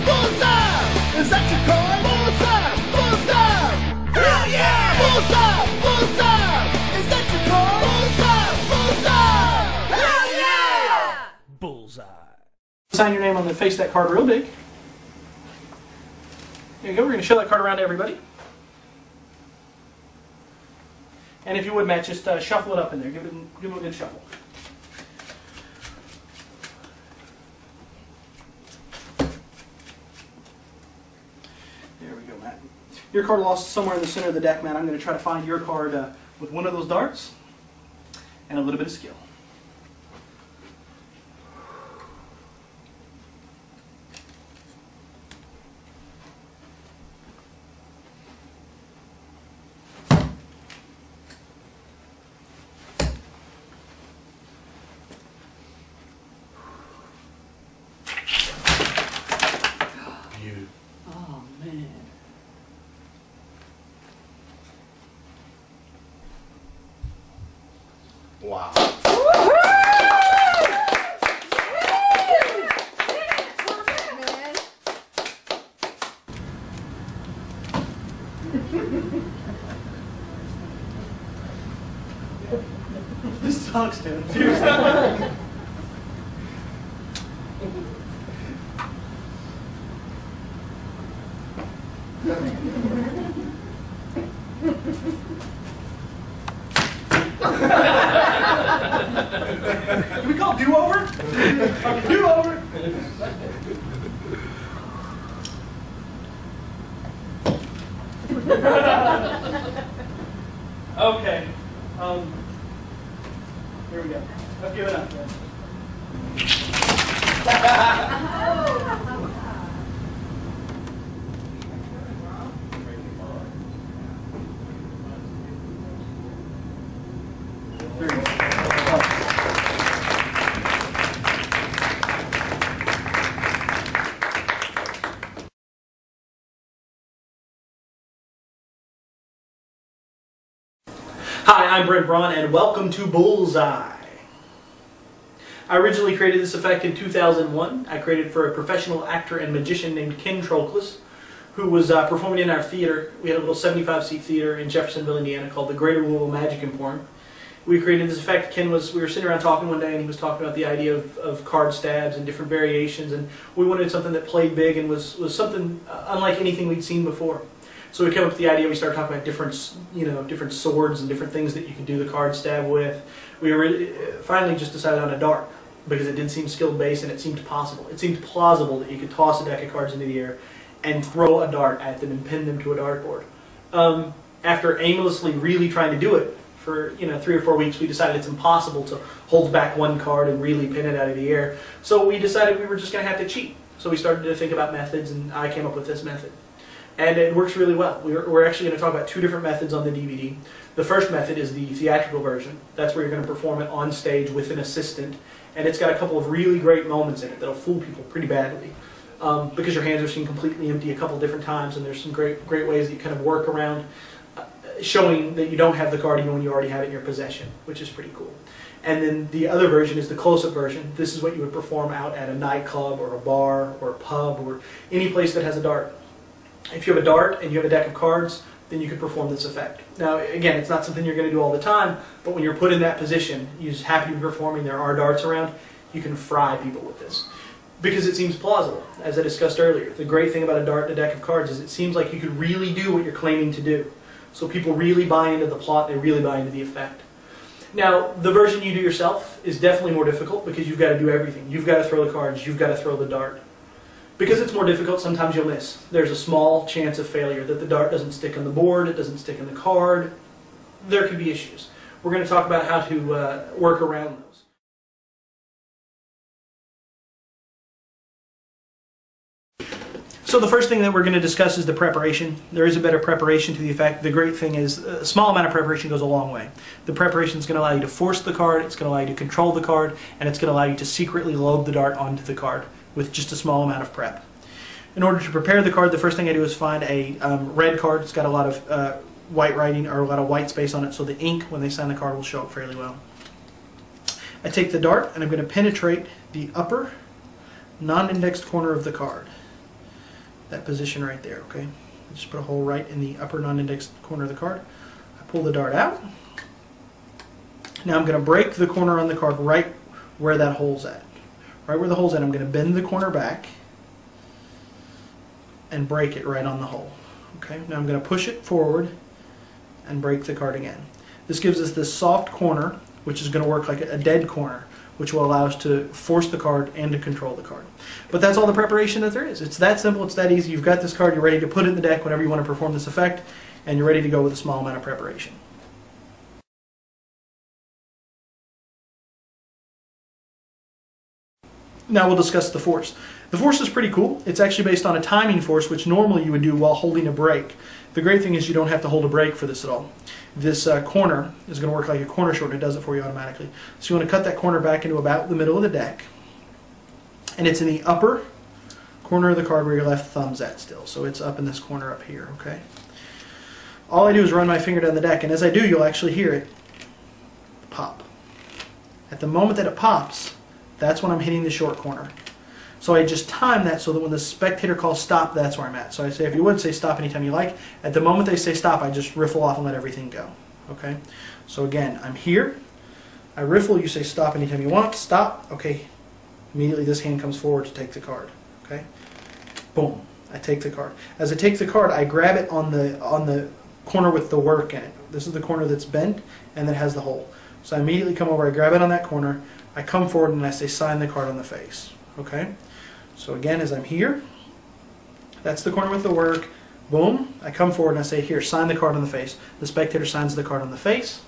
Bullseye! Is that your card? Bullseye! Bullseye! Hell yeah! Bullseye! Bullseye! Is that your card? Bullseye! Bullseye! Hell yeah! Bullseye. Sign your name on the face of that card real big. There you go. We're going to show that card around to everybody. And if you would, Matt, just shuffle it up in there. Give it a good shuffle. There we go, Matt. Your card lost somewhere in the center of the deck, Matt. I'm going to try to find your card with one of those darts and a little bit of skill. Oh, man. Wow. This sucks, dude. Seriously. Can we call do-over? Okay, do-over. Okay. Here we go. Let's give it up. Hi, I'm Brent Braun, and welcome to Bullseye. I originally created this effect in 2001. I created it for a professional actor and magician named Ken Trockless, who was performing in our theater. We had a little 75-seat theater in Jeffersonville, Indiana called the Greater Louisville Magic Emporium. We created this effect. We were sitting around talking one day, and he was talking about the idea of card stabs and different variations, and we wanted something that played big and was something unlike anything we'd seen before. So we came up with the idea. We started talking about different swords and different things that you could do the card stab with. We finally just decided on a dart because it did seem skill-based and it seemed possible. It seemed plausible that you could toss a deck of cards into the air and throw a dart at them and pin them to a dartboard. After aimlessly really trying to do it for 3 or 4 weeks, we decided it's impossible to hold back one card and really pin it out of the air. So we decided we were just going to have to cheat. So we started to think about methods, and I came up with this method. And it works really well. We're actually going to talk about 2 different methods on the DVD. The first method is the theatrical version. That's where you're going to perform it on stage with an assistant. And it's got a couple of really great moments in it that'll fool people pretty badly. Because your hands are seen completely empty a couple different times, and there's some great ways that you kind of work around showing that you don't have the card even when you already have it in your possession, which is pretty cool. And then the other version is the close-up version. This is what you would perform out at a nightclub or a bar or a pub or any place that has a dart. If you have a dart and you have a deck of cards, then you can perform this effect. Now, again, it's not something you're going to do all the time, but when you're put in that position, you just happen to be performing, there are darts around, you can fry people with this. Because it seems plausible, as I discussed earlier. The great thing about a dart and a deck of cards is it seems like you could really do what you're claiming to do. So people really buy into the plot, they really buy into the effect. Now, the version you do yourself is definitely more difficult because you've got to do everything. You've got to throw the cards, you've got to throw the dart. Because it's more difficult, sometimes you'll miss. There's a small chance of failure, that the dart doesn't stick on the board, it doesn't stick in the card. There could be issues. We're going to talk about how to work around those. So the first thing that we're going to discuss is the preparation. There is a better preparation to the effect. The great thing is a small amount of preparation goes a long way. The preparation is going to allow you to force the card, it's going to allow you to control the card, and it's going to allow you to secretly load the dart onto the card with just a small amount of prep. In order to prepare the card, the first thing I do is find a red card. It's got a lot of white writing or a lot of white space on it, so the ink, when they sign the card, will show up fairly well. I take the dart and I'm going to penetrate the upper non-indexed corner of the card. that position right there, okay? I just put a hole right in the upper non-indexed corner of the card. I pull the dart out. Now I'm going to break the corner on the card right where that hole's at. Right where the hole's at, I'm going to bend the corner back and break it right on the hole. Okay, now I'm going to push it forward and break the card again. This gives us this soft corner, which is going to work like a dead corner, which will allow us to force the card and to control the card. But that's all the preparation that there is. It's that simple, it's that easy. You've got this card, you're ready to put it in the deck whenever you want to perform this effect, and you're ready to go with a small amount of preparation. Now we'll discuss the force. The force is pretty cool. It's actually based on a timing force, which normally you would do while holding a brake. The great thing is you don't have to hold a brake for this at all. This corner is going to work like a corner short. It does it for you automatically. So you want to cut that corner back into about the middle of the deck. And it's in the upper corner of the card where your left thumb's at still. So it's up in this corner up here, okay? All I do is run my finger down the deck, and as I do, you'll actually hear it pop. At the moment that it pops, that's when I'm hitting the short corner. So I just time that so that when the spectator calls stop, that's where I'm at. So I say, if you would, say stop anytime you like. At the moment they say stop, I just riffle off and let everything go. Okay? So again, I'm here. I riffle, you say stop anytime you want. Stop. Okay. Immediately this hand comes forward to take the card. Okay? Boom. I take the card. As I take the card, I grab it on the corner with the work in it. This is the corner that's bent and that has the hole. So I immediately come over, I grab it on that corner, I come forward and I say sign the card on the face. Okay? So again, as I'm here, that's the corner with the work. Boom. I come forward and I say, here, sign the card on the face. The spectator signs the card on the face.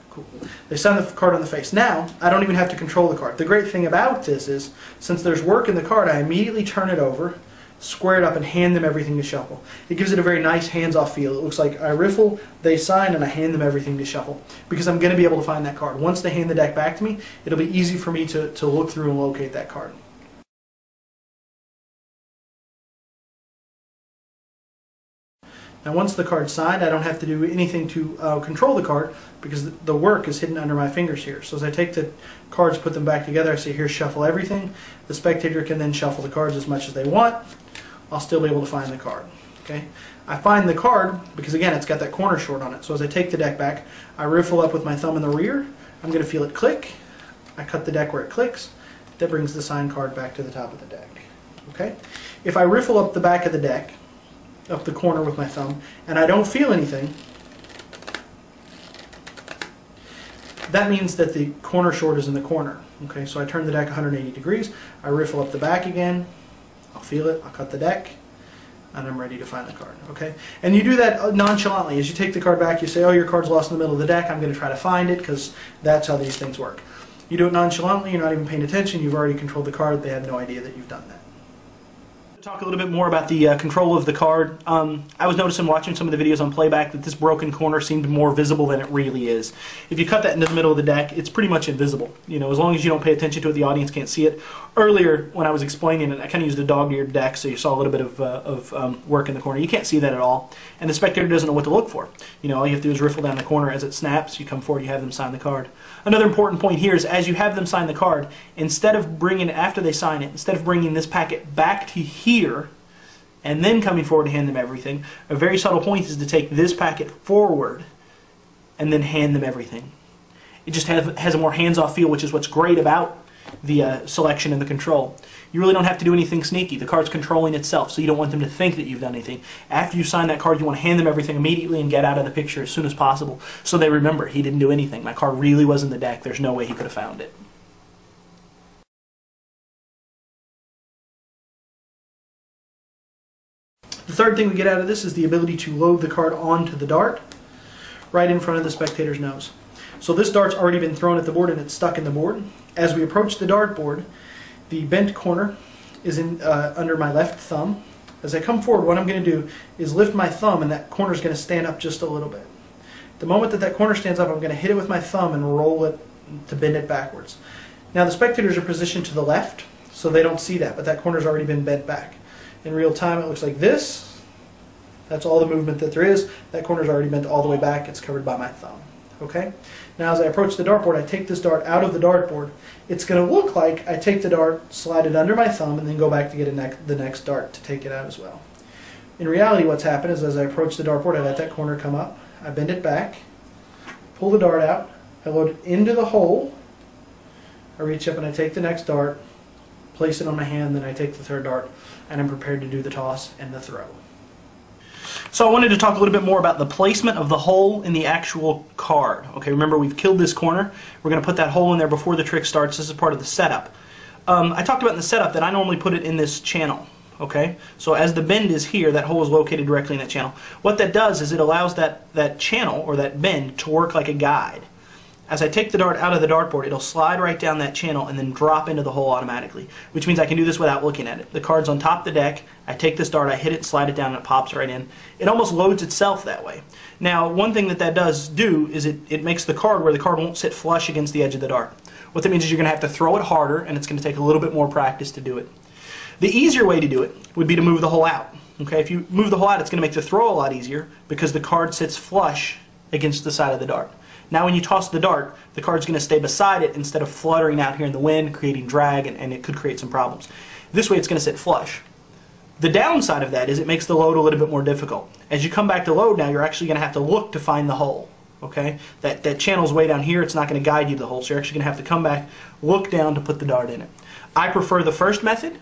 Cool. They sign the card on the face. Now, I don't even have to control the card. The great thing about this is, since there's work in the card, I immediately turn it over, square it up, and hand them everything to shuffle. It gives it a very nice hands-off feel. It looks like I riffle, they sign, and I hand them everything to shuffle. Because I'm going to be able to find that card. Once they hand the deck back to me, it'll be easy for me to look through and locate that card. Now once the card's signed, I don't have to do anything to control the card because the work is hidden under my fingers here. So as I take the cards, put them back together, I say here, shuffle everything. The spectator can then shuffle the cards as much as they want. I'll still be able to find the card. Okay? I find the card because again it's got that corner short on it. So as I take the deck back, I riffle up with my thumb in the rear. I'm going to feel it click. I cut the deck where it clicks. That brings the signed card back to the top of the deck. Okay? If I riffle up the back of the deck, up the corner with my thumb, and I don't feel anything, that means that the corner short is in the corner. Okay, so I turn the deck 180 degrees, I riffle up the back again, I'll feel it, I'll cut the deck, and I'm ready to find the card. Okay, and you do that nonchalantly. As you take the card back, you say, oh, your card's lost in the middle of the deck, I'm going to try to find it, because that's how these things work. You do it nonchalantly, you're not even paying attention, you've already controlled the card, they have no idea that you've done that. Talk a little bit more about the control of the card. I was noticing watching some of the videos on playback that this broken corner seemed more visible than it really is. If you cut that into the middle of the deck, it's pretty much invisible. You know, as long as you don't pay attention to it, the audience can't see it. Earlier, when I was explaining it, I kind of used a dog-eared deck, so you saw a little bit of work in the corner. You can't see that at all, and the spectator doesn't know what to look for. You know, all you have to do is riffle down the corner. As it snaps, you come forward, you have them sign the card. Another important point here is as you have them sign the card, instead of bringing it after they sign it, instead of bringing this packet back to here, and then coming forward to hand them everything, a very subtle point is to take this packet forward and then hand them everything. It just has a more hands-off feel, which is what's great about the selection and the control. You really don't have to do anything sneaky. The card's controlling itself, so you don't want them to think that you've done anything. After you sign that card, you want to hand them everything immediately and get out of the picture as soon as possible so they remember, he didn't do anything. My card really was in the deck. There's no way he could have found it. The third thing we get out of this is the ability to load the card onto the dart right in front of the spectator's nose. So this dart's already been thrown at the board and it's stuck in the board. As we approach the dart board, the bent corner is under my left thumb. As I come forward, what I'm going to do is lift my thumb and that corner is going to stand up just a little bit. The moment that that corner stands up, I'm going to hit it with my thumb and roll it to bend it backwards. Now the spectators are positioned to the left, so they don't see that, but that corner's already been bent back. In real time, it looks like this. That's all the movement that there is. That corner's already bent all the way back. It's covered by my thumb. Okay? Now as I approach the dartboard, I take this dart out of the dartboard. It's going to look like I take the dart, slide it under my thumb, and then go back to get the next dart to take it out as well. In reality, what's happened is as I approach the dartboard, I let that corner come up, I bend it back, pull the dart out, I load it into the hole, I reach up and I take the next dart, place it on my hand, then I take the third dart, and I'm prepared to do the toss and the throw. So I wanted to talk a little bit more about the placement of the hole in the actual card. Okay, remember we've killed this corner. We're going to put that hole in there before the trick starts. This is part of the setup. I talked about in the setup that I normally put it in this channel. Okay, so as the bend is here, that hole is located directly in that channel. What that does is it allows that channel or that bend to work like a guide. As I take the dart out of the dartboard, it'll slide right down that channel and then drop into the hole automatically, which means I can do this without looking at it. The card's on top of the deck, I take this dart, I hit it, slide it down, and it pops right in. It almost loads itself that way. Now, one thing that does do is it makes the card where the card won't sit flush against the edge of the dart. What that means is you're going to have to throw it harder, and it's going to take a little bit more practice to do it. The easier way to do it would be to move the hole out. Okay, if you move the hole out, it's going to make the throw a lot easier because the card sits flush against the side of the dart. Now when you toss the dart, the card's going to stay beside it instead of fluttering out here in the wind, creating drag, and it could create some problems. This way it's going to sit flush. The downside of that is it makes the load a little bit more difficult. As you come back to load now, you're actually going to have to look to find the hole. Okay? That channel's way down here, it's not going to guide you to the hole, so you're actually going to have to come back, look down to put the dart in it. I prefer the first method.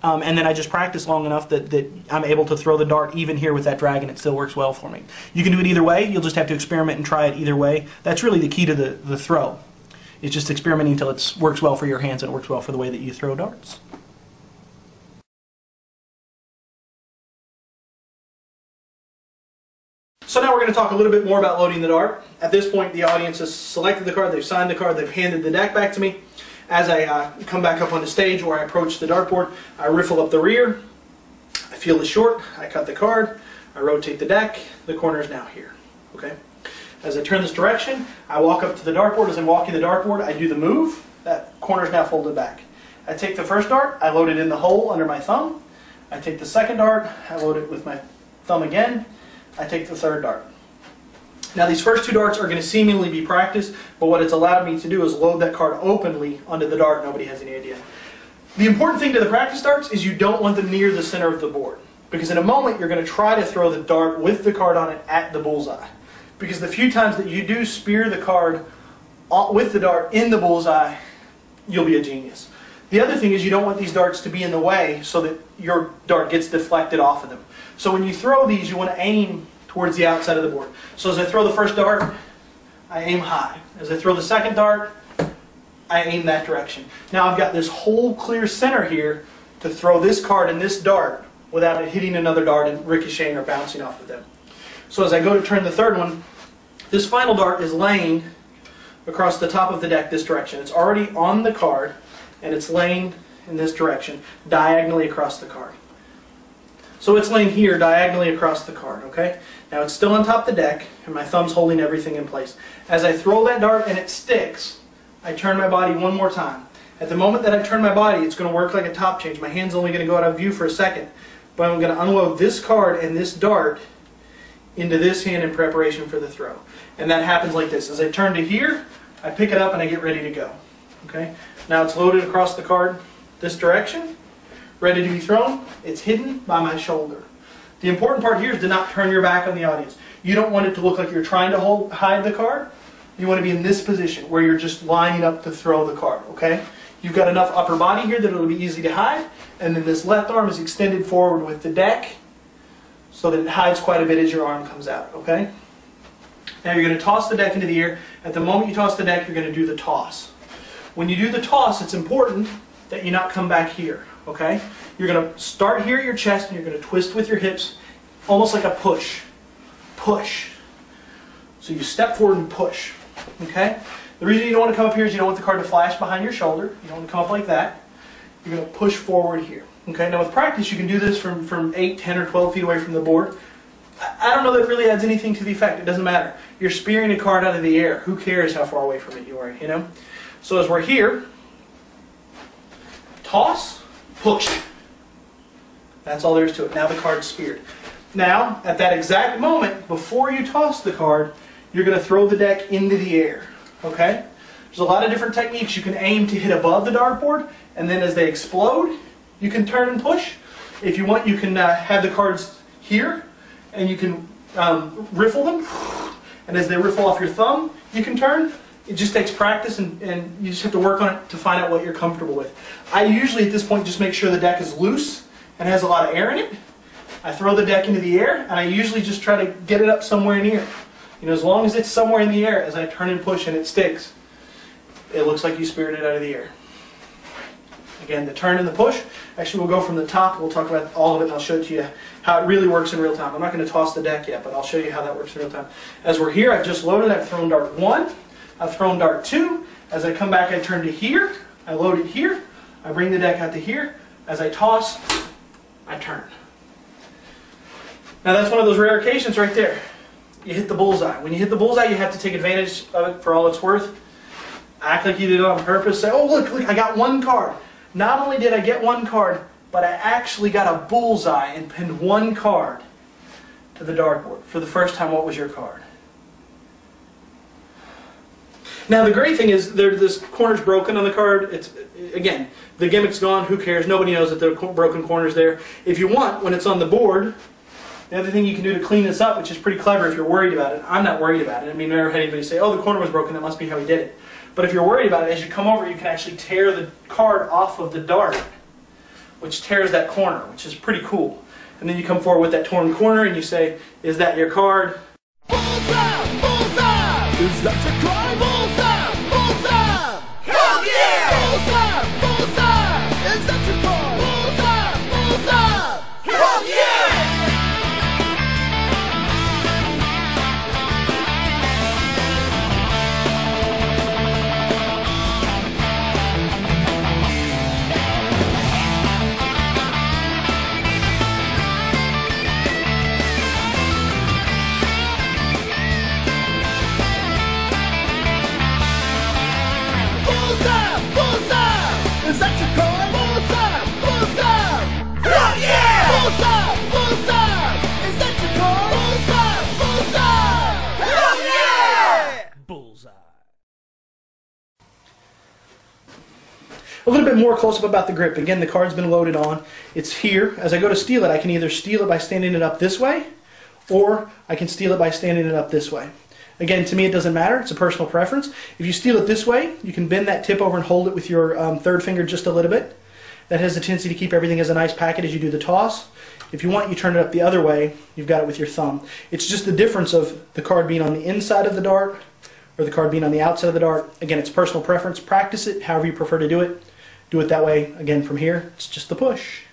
And then I just practice long enough that I'm able to throw the dart even here with that drag and it still works well for me. You can do it either way. You'll just have to experiment and try it either way. That's really the key to the throw. It's just experimenting until it works well for your hands and it works well for the way that you throw darts. So now we're going to talk a little bit more about loading the dart. At this point the audience has selected the card, they've signed the card, they've handed the deck back to me. As I come back up on the stage where I approach the dartboard, I riffle up the rear, I feel the short, I cut the card, I rotate the deck, the corner is now here. Okay? As I turn this direction, I walk up to the dartboard. As I'm walking the dartboard, I do the move, that corner is now folded back. I take the first dart, I load it in the hole under my thumb, I take the second dart, I load it with my thumb again, I take the third dart. Now these first two darts are going to seemingly be practice, but what it's allowed me to do is load that card openly onto the dart. Nobody has any idea. The important thing to the practice darts is you don't want them near the center of the board, because in a moment you're going to try to throw the dart with the card on it at the bullseye. Because the few times that you do spear the card with the dart in the bullseye, you'll be a genius. The other thing is you don't want these darts to be in the way so that your dart gets deflected off of them. So when you throw these, you want to aim towards the outside of the board. So as I throw the first dart, I aim high. As I throw the second dart, I aim that direction. Now I've got this whole clear center here to throw this card and this dart without it hitting another dart and ricocheting or bouncing off of them. So as I go to turn the third one, this final dart is laying across the top of the deck this direction. It's already on the card and it's laying in this direction, diagonally across the card. So it's laying here diagonally across the card, okay? Now it's still on top of the deck, and my thumb's holding everything in place. As I throw that dart and it sticks, I turn my body one more time. At the moment that I turn my body, it's going to work like a top change. My hand's only going to go out of view for a second. But I'm going to unload this card and this dart into this hand in preparation for the throw. And that happens like this. As I turn to here, I pick it up and I get ready to go. Okay? Now it's loaded across the card this direction, ready to be thrown. It's hidden by my shoulder. The important part here is to not turn your back on the audience. You don't want it to look like you're trying to hide the card. You want to be in this position where you're just lining up to throw the card, okay? You've got enough upper body here that it'll be easy to hide, and then this left arm is extended forward with the deck so that it hides quite a bit as your arm comes out, okay? Now you're going to toss the deck into the air. At the moment you toss the deck, you're going to do the toss. When you do the toss, it's important that you not come back here, okay? You're going to start here at your chest and you're going to twist with your hips, almost like a push. Push. So you step forward and push, okay? The reason you don't want to come up here is you don't want the card to flash behind your shoulder. You don't want to come up like that. You're going to push forward here, okay? Now with practice, you can do this from 8, 10, or 12 feet away from the board. I don't know that it really adds anything to the effect. It doesn't matter. You're spearing a card out of the air. Who cares how far away from it you are, you know? So as we're here, toss, push. That's all there is to it. Now the card's speared. Now, at that exact moment, before you toss the card, you're going to throw the deck into the air. Okay? There's a lot of different techniques. You can aim to hit above the dartboard, and then as they explode, you can turn and push. If you want, you can have the cards here, and you can riffle them, and as they riffle off your thumb, you can turn. It just takes practice, and you just have to work on it to find out what you're comfortable with. I usually at this point just make sure the deck is loose and has a lot of air in it. I throw the deck into the air, and I usually just try to get it up somewhere in the air. You know, as long as it's somewhere in the air, as I turn and push and it sticks, it looks like you speared it out of the air. Again, the turn and the push. Actually, we'll go from the top. We'll talk about all of it, and I'll show it to you how it really works in real time. I'm not going to toss the deck yet, but I'll show you how that works in real time. As we're here, I've just loaded. I've thrown dart 1. I've thrown dart 2. As I come back, I turn to here. I load it here. I bring the deck out to here. As I toss, I turn. Now that's one of those rare occasions right there. You hit the bullseye. When you hit the bullseye, you have to take advantage of it for all it's worth. Act like you did it on purpose. Say, oh look, I got one card. Not only did I get one card, but I actually got a bullseye and pinned one card to the dartboard. For the first time, what was your card? Now the great thing is, this corner's broken on the card. It's, again, the gimmick's gone. Who cares? Nobody knows that the broken corner's there. If you want, when it's on the board, the other thing you can do to clean this up, which is pretty clever if you're worried about it. I'm not worried about it. I mean, I've never had anybody say, oh, the corner was broken. That must be how he did it. But if you're worried about it, as you come over, you can actually tear the card off of the dart, which tears that corner, which is pretty cool. And then you come forward with that torn corner and you say, is that your card? Bullseye! Bullseye! Is that your card? Bullseye! Bullseye! Hell yeah! Bullseye! Bullseye! Is that your card? Bullseye! Bullseye! Hell yeah! Is that your card? Bullseye! Bullseye! Hell yeah! Bullseye! Bullseye! Is that your card? Bullseye! Bullseye! Hell yeah! Bullseye. A little bit more close-up about the grip. Again, the card's been loaded on. It's here. As I go to steal it, I can either steal it by standing it up this way, or I can steal it by standing it up this way. Again, to me it doesn't matter. It's a personal preference. If you steal it this way, you can bend that tip over and hold it with your third finger just a little bit. That has a tendency to keep everything as a nice packet as you do the toss. If you want, you turn it up the other way. You've got it with your thumb. It's just the difference of the card being on the inside of the dart or the card being on the outside of the dart. Again, it's personal preference. Practice it however you prefer to do it. Do it that way. Again, from here, it's just the push.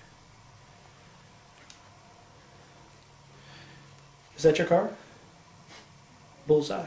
Is that your card? Bullseye.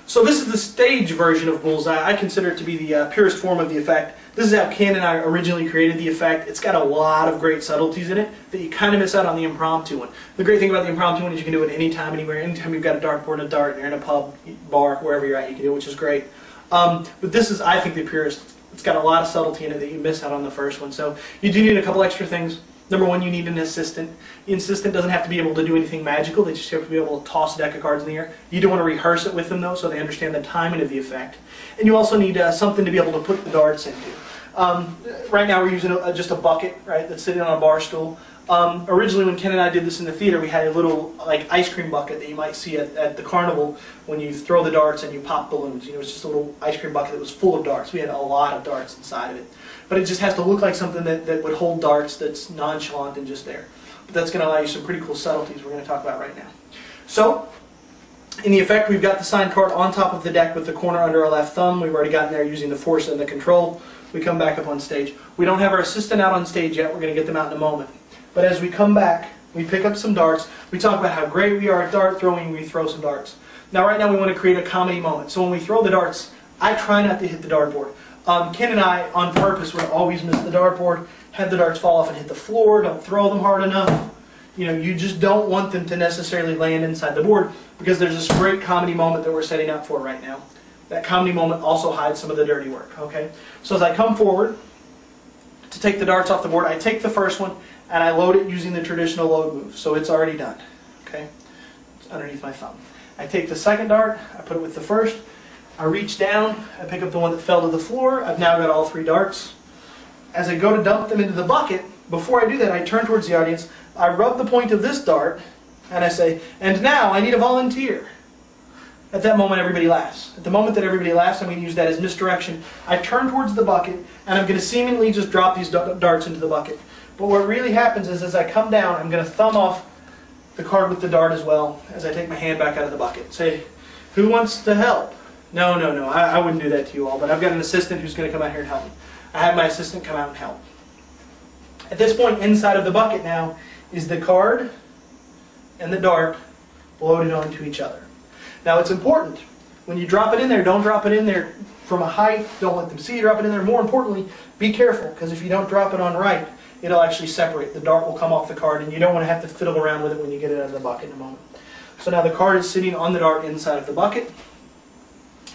So this is the stage version of Bullseye. I consider it to be the purest form of the effect. This is how Ken and I originally created the effect. It's got a lot of great subtleties in it that you kind of miss out on the impromptu one. The great thing about the impromptu one is you can do it anytime, anywhere. Anytime you've got a dartboard and a dart, and you're in a pub, bar, wherever you're at, you can do it, which is great. But this is, I think, the purest. It's got a lot of subtlety in it that you miss out on the first one. So you do need a couple extra things. Number one, you need an assistant. The assistant doesn't have to be able to do anything magical. They just have to be able to toss a deck of cards in the air. You do want to rehearse it with them, though, so they understand the timing of the effect. And you also need something to be able to put the darts into. Right now we're using just a bucket, right, that's sitting on a bar stool. Originally, when Ken and I did this in the theater, we had a little like ice cream bucket that you might see at the carnival when you throw the darts and you pop balloons. You know, it's just a little ice cream bucket that was full of darts. We had a lot of darts inside of it. But it just has to look like something that would hold darts that's nonchalant and just there. But that's going to allow you some pretty cool subtleties we're going to talk about right now. So, in the effect, we've got the signed card on top of the deck with the corner under our left thumb. We've already gotten there using the force and the control. We come back up on stage. We don't have our assistant out on stage yet. We're going to get them out in a moment. But as we come back, we pick up some darts. We talk about how great we are at dart throwing. We throw some darts. Now, right now, we want to create a comedy moment. So when we throw the darts, I try not to hit the dartboard. Ken and I, on purpose, would always miss the dartboard, have the darts fall off and hit the floor, don't throw them hard enough. You know, you just don't want them to necessarily land inside the board because there's this great comedy moment that we're setting up for right now. That comedy moment also hides some of the dirty work, okay? So as I come forward, to take the darts off the board, I take the first one and I load it using the traditional load move. So it's already done. Okay? It's underneath my thumb. I take the second dart, I put it with the first, I reach down, I pick up the one that fell to the floor, I've now got all 3 darts. As I go to dump them into the bucket, before I do that, I turn towards the audience, I rub the point of this dart, and I say, and now I need a volunteer. At that moment, everybody laughs. At the moment that everybody laughs, I'm going to use that as misdirection. I turn towards the bucket, and I'm going to seemingly just drop these darts into the bucket. But what really happens is, as I come down, I'm going to thumb off the card with the dart as well, as I take my hand back out of the bucket. Say, who wants to help? No, I wouldn't do that to you all, but I've got an assistant who's going to come out here and help me. I have my assistant come out and help. At this point, inside of the bucket now is the card and the dart loaded onto each other. Now it's important, when you drop it in there, don't drop it in there from a height, don't let them see you drop it in there. More importantly, be careful, because if you don't drop it on right, it'll actually separate. The dart will come off the card, and you don't want to have to fiddle around with it when you get it out of the bucket in a moment. So now the card is sitting on the dart inside of the bucket.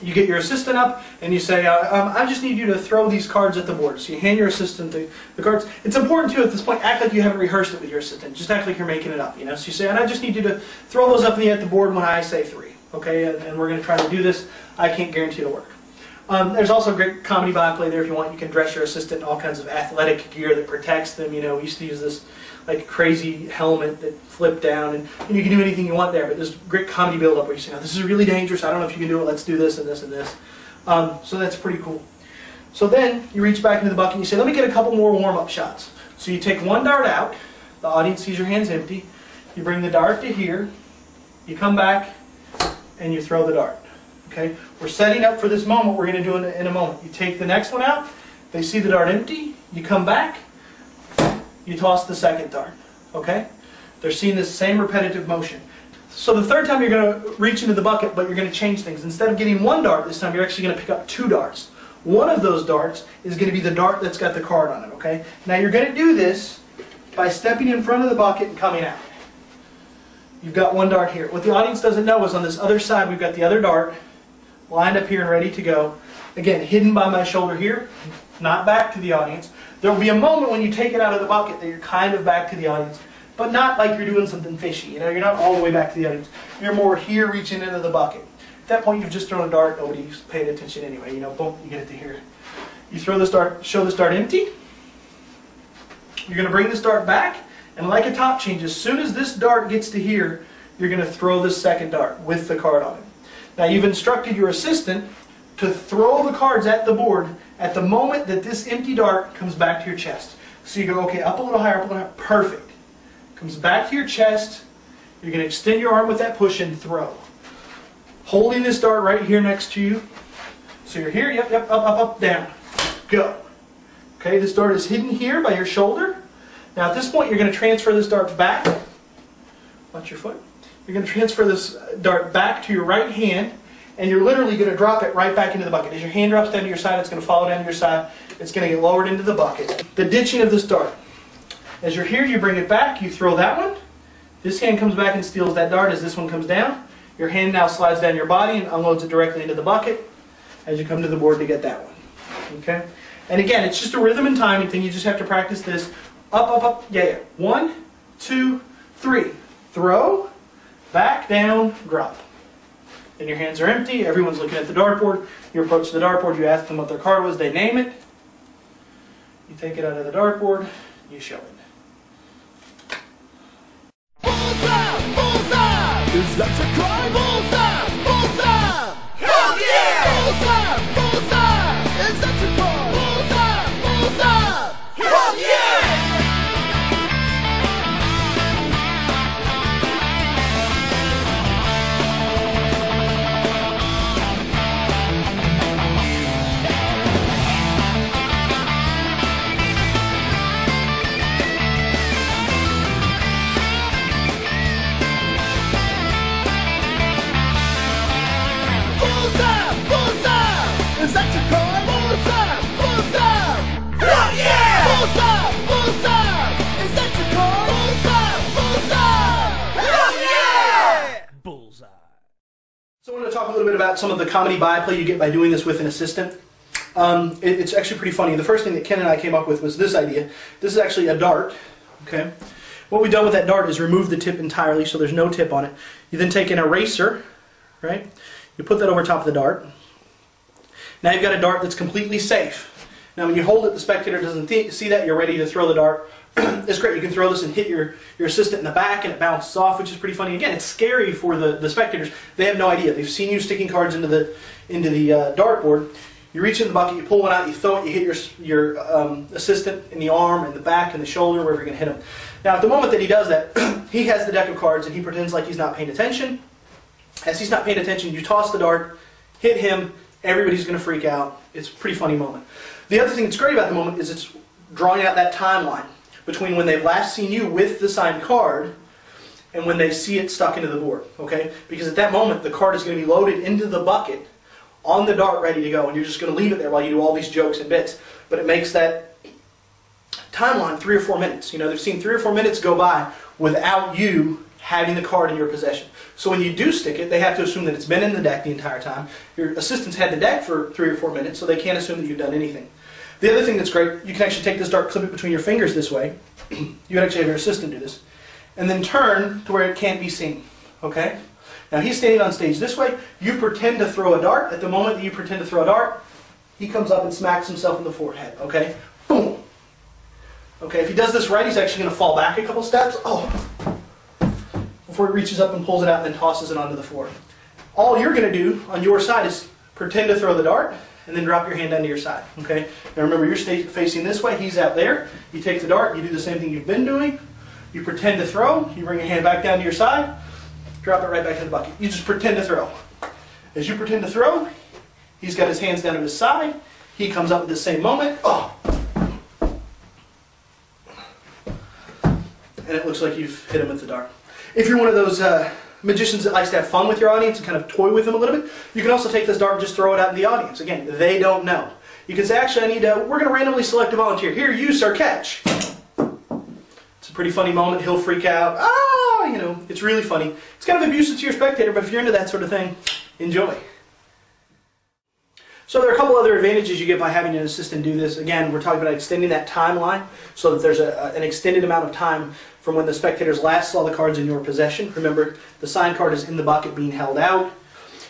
You get your assistant up and you say, I just need you to throw these cards at the board. So you hand your assistant the cards. It's important too at this point, act like you haven't rehearsed it with your assistant. Just act like you're making it up, you know. So you say, and I just need you to throw those up at the board when I say 3. Okay, and we're going to try to do this. I can't guarantee it'll work. There's also great comedy byplay there if you want. You can dress your assistant in all kinds of athletic gear that protects them. You know, we used to use this like crazy helmet that flipped down, and you can do anything you want there, but there's great comedy build-up where you say, now this is really dangerous, I don't know if you can do it, let's do this and this and this. So that's pretty cool. So then you reach back into the bucket and you say, let me get a couple more warm-up shots. So you take one dart out, the audience sees your hands empty, you bring the dart to here, you come back, and you throw the dart. Okay? We're setting up for this moment we're going to do in a moment. You take the next one out, they see the dart empty, you come back, you toss the second dart. Okay? They're seeing this same repetitive motion. So the third time you're going to reach into the bucket, but you're going to change things. Instead of getting one dart this time, you're actually going to pick up 2 darts. One of those darts is going to be the dart that's got the card on it. Okay? Now you're going to do this by stepping in front of the bucket and coming out. You've got one dart here. What the audience doesn't know is on this other side we've got the other dart lined up here and ready to go. Again, hidden by my shoulder here, not back to the audience. There will be a moment when you take it out of the bucket that you're kind of back to the audience, but not like you're doing something fishy. You know, you're not all the way back to the audience. You're more here reaching into the bucket. At that point, you've just thrown a dart. Nobody's paying attention anyway. You know, boom, you get it to here. You throw this dart, show this dart empty. You're going to bring this dart back, and like a top change, as soon as this dart gets to here, you're going to throw this second dart with the card on it. Now, you've instructed your assistant to throw the cards at the board at the moment that this empty dart comes back to your chest. So you go, okay, up a little higher, up a little higher. Perfect. Comes back to your chest. You're going to extend your arm with that push and throw. Holding this dart right here next to you. So you're here, yep, up, down. Go. Okay, this dart is hidden here by your shoulder. Now at this point you're going to transfer this dart back. Watch your foot. You're going to transfer this dart back to your right hand, and you're literally going to drop it right back into the bucket. As your hand drops down to your side, it's going to follow down to your side. It's going to get lowered into the bucket. The ditching of this dart. As you're here, you bring it back, you throw that one. This hand comes back and steals that dart as this one comes down. Your hand now slides down your body and unloads it directly into the bucket as you come to the board to get that one. Okay? And again, it's just a rhythm and timing thing. You just have to practice this. Up. Yeah. 1, 2, 3. Throw, back, down, drop. Then your hands are empty. Everyone's looking at the dartboard. You approach the dartboard. You ask them what their card was. They name it. You take it out of the dartboard. You show it. Bullseye! Bullseye! Is that your cry? Bullseye! Bullseye! Hell yeah! Bullseye! Bullseye! Is that your cry? Bullseye! Bullseye! Hell yeah! Is that your card? Bullseye! Bullseye! Hell yeah! Bullseye! Bullseye! Is that your card? Bullseye! Bullseye! Hell yeah! Bullseye. So I want to talk a little bit about some of the comedy byplay you get by doing this with an assistant. It's actually pretty funny. The first thing that Ken and I came up with was this idea. This is actually a dart, okay? What we've done with that dart is remove the tip entirely, so there's no tip on it. You then take an eraser, right? You put that over top of the dart. Now you've got a dart that's completely safe. Now when you hold it, the spectator doesn't see that, you're ready to throw the dart. It's great, you can throw this and hit your assistant in the back and it bounces off, which is pretty funny. Again, it's scary for the spectators. They have no idea. They've seen you sticking cards into the dartboard. You reach in the bucket, you pull one out, you throw it, you hit your assistant in the arm, in the back, in the shoulder, wherever you're going to hit him. Now at the moment that he does that, he has the deck of cards and he pretends like he's not paying attention. As he's not paying attention, you toss the dart, hit him, everybody's going to freak out. It's a pretty funny moment. The other thing that's great about the moment is it's drawing out that timeline between when they've last seen you with the signed card and when they see it stuck into the board, okay? Because at that moment, the card is going to be loaded into the bucket on the dart ready to go, and you're just going to leave it there while you do all these jokes and bits. But it makes that timeline 3 or 4 minutes. You know, they've seen 3 or 4 minutes go by without you having the card in your possession. So when you do stick it, they have to assume that it's been in the deck the entire time. Your assistants had the deck for 3 or 4 minutes, so they can't assume that you've done anything. The other thing that's great, you can actually take this dart, clip it between your fingers this way. You can actually have your assistant do this. And then turn to where it can't be seen. Okay? Now he's standing on stage this way. You pretend to throw a dart. At the moment that you pretend to throw a dart, he comes up and smacks himself in the forehead. Okay? Boom! Okay, if he does this right, he's actually going to fall back a couple steps. Oh! Before he reaches up and pulls it out and then tosses it onto the floor. All you're going to do on your side is pretend to throw the dart and then drop your hand onto your side. Okay? Now remember, you're facing this way, he's out there. You take the dart, you do the same thing you've been doing. You pretend to throw, you bring your hand back down to your side, drop it right back in the bucket. You just pretend to throw. As you pretend to throw, he's got his hands down at his side. He comes up at the same moment. Oh! And it looks like you've hit him with the dart. If you're one of those magicians that likes to have fun with your audience and kind of toy with them a little bit, you can also take this dart and just throw it out in the audience. Again, they don't know. You can say, actually, we're going to randomly select a volunteer. Here, you, sir, catch. It's a pretty funny moment. He'll freak out. Ah, you know, it's really funny. It's kind of abusive to your spectator, but if you're into that sort of thing, enjoy. So there are a couple other advantages you get by having an assistant do this. Again, we're talking about extending that timeline so that there's an extended amount of time from when the spectators last saw the cards in your possession. Remember, the signed card is in the bucket being held out.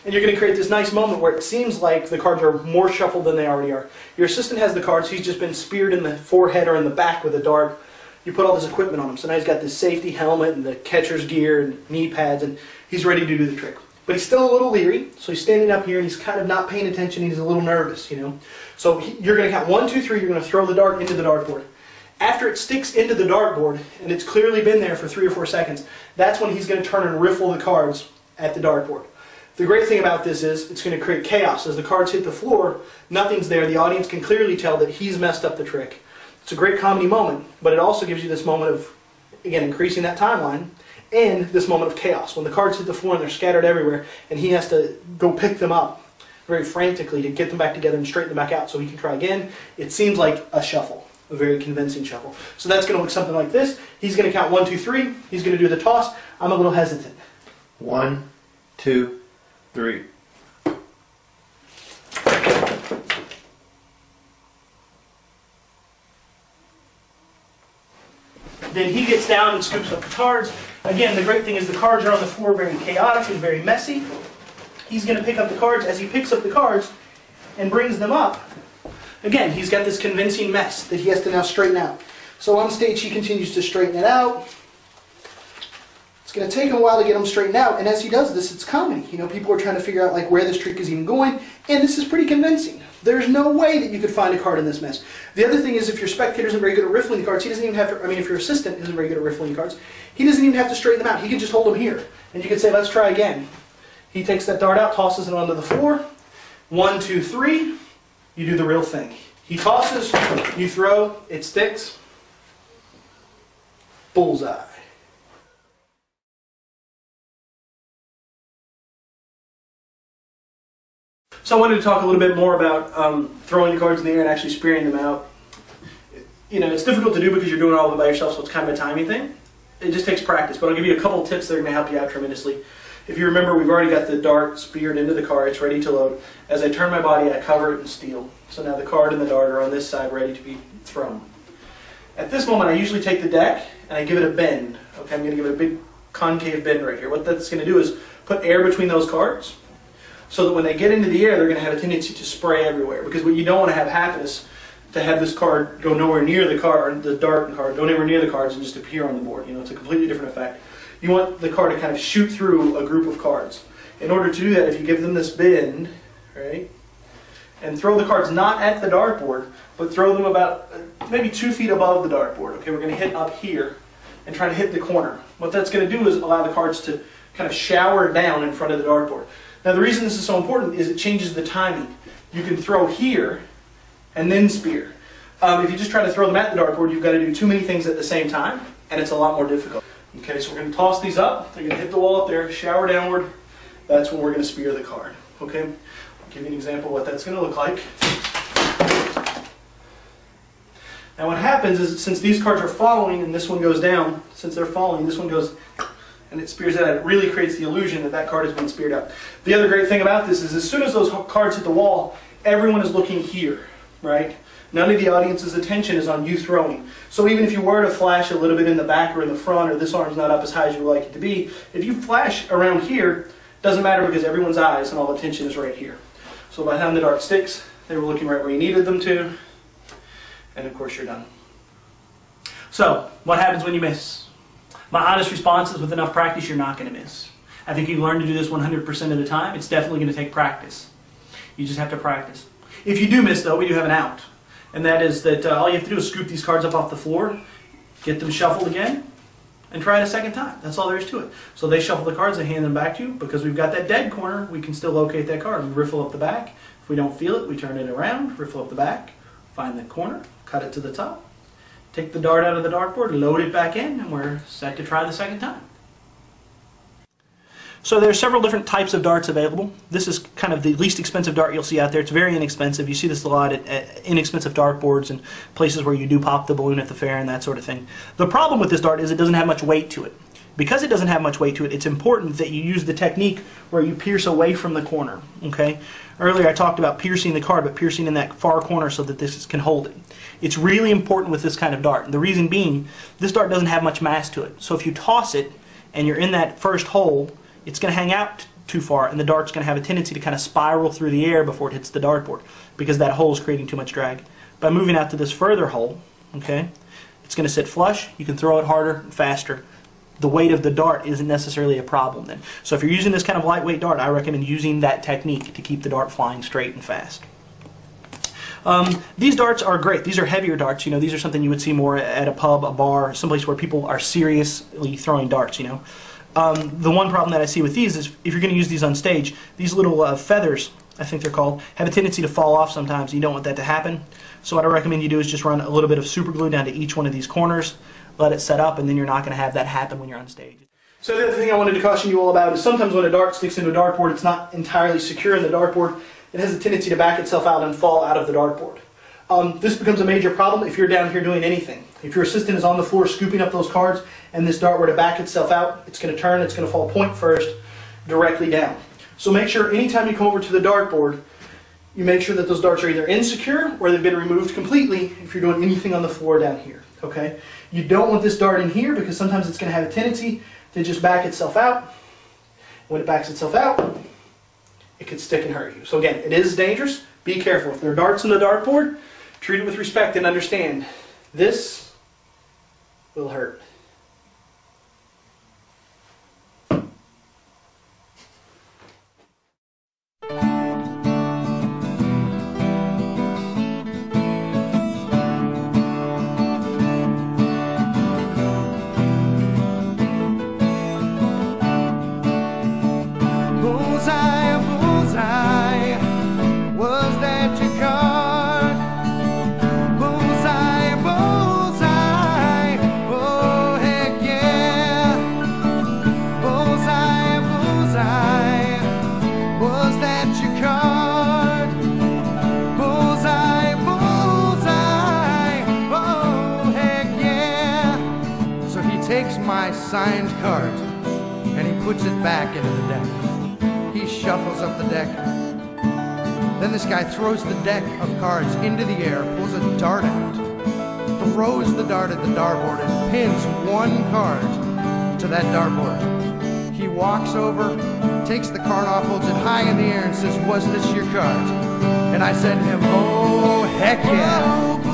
And you're going to create this nice moment where it seems like the cards are more shuffled than they already are. Your assistant has the cards. He's just been speared in the forehead or in the back with a dart. You put all this equipment on him. So now he's got this safety helmet and the catcher's gear and knee pads, and he's ready to do the trick. But he's still a little leery, so he's standing up here and he's kind of not paying attention. He's a little nervous, you know. So you're going to count 1, 2, 3. You're going to throw the dart into the dartboard. After it sticks into the dartboard, and it's clearly been there for 3 or 4 seconds, that's when he's going to turn and riffle the cards at the dartboard. The great thing about this is it's going to create chaos. As the cards hit the floor, nothing's there. The audience can clearly tell that he's messed up the trick. It's a great comedy moment, but it also gives you this moment of, again, increasing that timeline, and this moment of chaos. When the cards hit the floor and they're scattered everywhere, and he has to go pick them up very frantically to get them back together and straighten them back out so he can try again, it seems like a shuffle. A very convincing shuffle. So that's going to look something like this. He's going to count 1, 2, 3. He's going to do the toss. I'm a little hesitant. 1, 2, 3. Then he gets down and scoops up the cards. Again, the great thing is the cards are on the floor very chaotic and very messy. He's going to pick up the cards. As he picks up the cards and brings them up, again, he's got this convincing mess that he has to now straighten out. So on stage, he continues to straighten it out. It's going to take him a while to get him straightened out, and as he does this, it's comedy. You know, people are trying to figure out like where this trick is even going, and this is pretty convincing. There's no way that you could find a card in this mess. The other thing is, if your spectator isn't very good at riffling the cards, he doesn't even have to, if your assistant isn't very good at riffling the cards, he doesn't even have to straighten them out. He can just hold them here, and you can say, let's try again. He takes that dart out, tosses it onto the floor. 1, 2, 3. You do the real thing. He tosses, you throw, it sticks. Bullseye. So I wanted to talk a little bit more about throwing the cards in the air and actually spearing them out. You know, it's difficult to do because you're doing it all by yourself, so it's kind of a timing thing. It just takes practice, but I'll give you a couple of tips that are going to help you out tremendously. If you remember, we've already got the dart speared into the card. It's ready to load. As I turn my body, I cover it in steel. So now the card and the dart are on this side ready to be thrown. At this moment, I usually take the deck and I give it a bend. Okay, I'm going to give it a big concave bend right here. What that's going to do is put air between those cards so that when they get into the air, they're going to have a tendency to spray everywhere. Because what you don't want to have happen is to have this card go nowhere near the card, the dart and card, go nowhere near the cards and just appear on the board. You know, it's a completely different effect. You want the card to kind of shoot through a group of cards. In order to do that, if you give them this bend, right, and throw the cards not at the dartboard, but throw them about maybe 2 feet above the dartboard. Okay, we're going to hit up here and try to hit the corner. What that's going to do is allow the cards to kind of shower down in front of the dartboard. Now the reason this is so important is it changes the timing. You can throw here and then spear. If you just try to throw them at the dartboard, you've got to do too many things at the same time, and it's a lot more difficult. Okay, so we're going to toss these up. They're going to hit the wall up there, shower downward. That's when we're going to spear the card. Okay, I'll give you an example of what that's going to look like. Now what happens is, since these cards are following and this one goes down, since they're following, this one goes and it spears out. It really creates the illusion that that card has been speared out. The other great thing about this is as soon as those cards hit the wall, everyone is looking here, right? None of the audience's attention is on you throwing. So even if you were to flash a little bit in the back or in the front, or this arm's not up as high as you would like it to be, if you flash around here, doesn't matter because everyone's eyes and all the attention is right here. So by the time the dart sticks, they were looking right where you needed them to, and of course you're done. So, what happens when you miss? My honest response is with enough practice, you're not going to miss. I think you learn to do this 100% of the time. It's definitely going to take practice. You just have to practice. If you do miss, though, we do have an out. And that is that all you have to do is scoop these cards up off the floor, get them shuffled again, and try it a second time. That's all there is to it. So they shuffle the cards and hand them back to you. Because we've got that dead corner, we can still locate that card. We riffle up the back. If we don't feel it, we turn it around, riffle up the back, find the corner, cut it to the top, take the dart out of the dartboard, load it back in, and we're set to try the second time. So there are several different types of darts available. This is kind of the least expensive dart you'll see out there. It's very inexpensive. You see this a lot at inexpensive dartboards and places where you do pop the balloon at the fair and that sort of thing. The problem with this dart is it doesn't have much weight to it. Because it doesn't have much weight to it, it's important that you use the technique where you pierce away from the corner. Okay? Earlier I talked about piercing the card, but piercing in that far corner so that this can hold it. It's really important with this kind of dart. The reason being, this dart doesn't have much mass to it. So if you toss it and you're in that first hole, it's going to hang out too far, and the dart's going to have a tendency to kind of spiral through the air before it hits the dartboard because that hole is creating too much drag. By moving out to this further hole, okay, it's going to sit flush. You can throw it harder and faster. The weight of the dart isn't necessarily a problem then. So if you're using this kind of lightweight dart, I recommend using that technique to keep the dart flying straight and fast. These darts are great. These are heavier darts. You know, these are something you would see more at a pub, a bar, someplace where people are seriously throwing darts. You know. The one problem that I see with these is if you're going to use these on stage, these little feathers, I think they're called, have a tendency to fall off sometimes. You don't want that to happen. So what I recommend you do is just run a little bit of super glue down to each one of these corners, let it set up, and then you're not going to have that happen when you're on stage. So the other thing I wanted to caution you all about is sometimes when a dart sticks into a dartboard, it's not entirely secure in the dartboard. It has a tendency to back itself out and fall out of the dartboard. This becomes a major problem if you're down here doing anything. If your assistant is on the floor scooping up those cards and this dart were to back itself out, it's going to turn, it's going to fall point first directly down. So make sure anytime you come over to the dartboard, you make sure that those darts are either insecure or they've been removed completely if you're doing anything on the floor down here. Okay? You don't want this dart in here because sometimes it's going to have a tendency to just back itself out. When it backs itself out, it could stick and hurt you. So again, it is dangerous. Be careful. If there are darts in the dartboard, treat it with respect and understand this will hurt. Bullseye, bullseye, was that your card? Bullseye, bullseye, oh heck yeah. Bullseye, bullseye, was that your card? Bullseye, bullseye, oh heck yeah. So he takes my signed card and he puts it back into the deck. He shuffles up the deck. Then this guy throws the deck of cards into the air, pulls a dart out, throws the dart at the dartboard, and pins one card to that dartboard. He walks over, takes the card off, holds it high in the air, and says, "Was this your card?" And I said to him, "Oh, heck yeah."